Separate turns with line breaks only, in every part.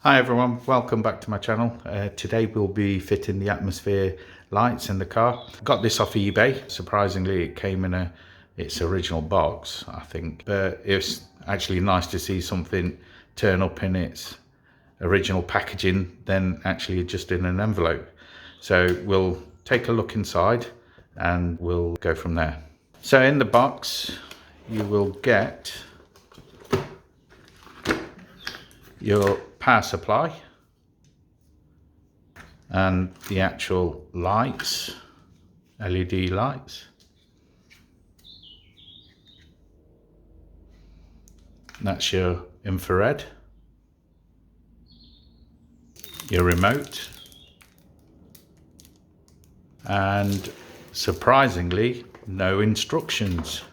Hi everyone, welcome back to my channel. Today we'll be fitting the atmosphere lights in the car. Got this off eBay. Surprisingly, it came in its original box, I think. But it's actually nice to see something turn up in its original packaging than actually just in an envelope. So we'll take a look inside and we'll go from there. So in the box, you will get your power supply and the actual lights, LED lights. That's your infrared, your remote, and surprisingly, no instructions.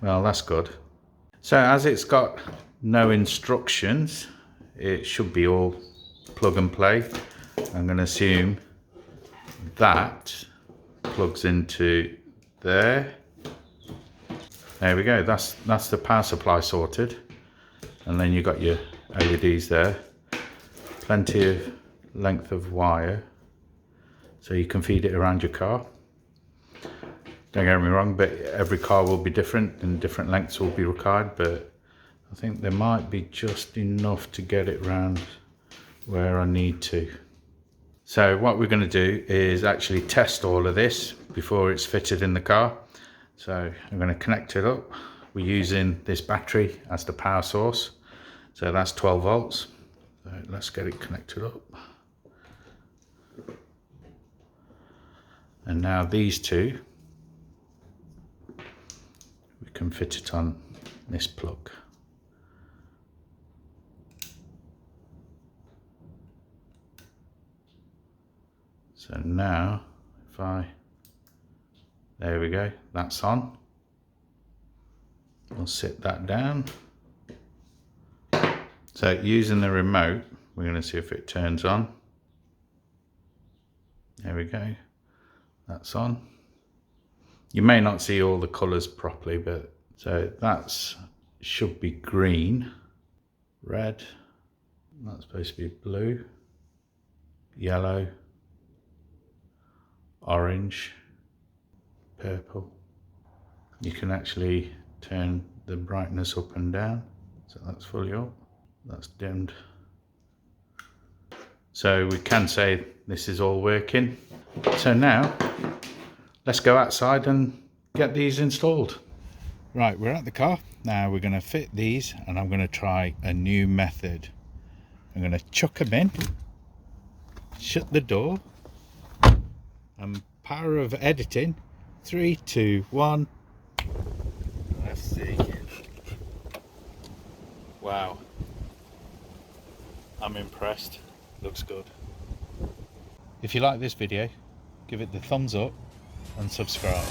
Well, that's good. So as it's got no instructions, it should be all plug and play. I'm going to assume that plugs into there. There we go. That's the power supply sorted, and then you got your LEDs there. Plenty of length of wire, so you can feed it around your car. Don't get me wrong, but every car will be different and different lengths will be required, but I think there might be just enough to get it round where I need to. So what we're going to do is actually test all of this before it's fitted in the car. So I'm going to connect it up. We're using this battery as the power source. So that's 12 volts. So let's get it connected up. And now these two, we can fit it on this plug. So now, there we go, that's on. We'll sit that down. So using the remote, we're going to see if it turns on. There we go, that's on. You may not see all the colours properly, but so that's should be green, red, that's supposed to be blue, yellow, orange, purple. You can actually turn the brightness up and down. So that's fully up, that's dimmed. So we can say this is all working. So now let's go outside and get these installed. Right, we're at the car. Now we're going to fit these and I'm going to try a new method. I'm going to chuck them in, shut the door, and power of editing. 3, 2, 1. Let's see. Wow, I'm impressed. Looks good. If you like this video, give it the thumbs up and subscribe.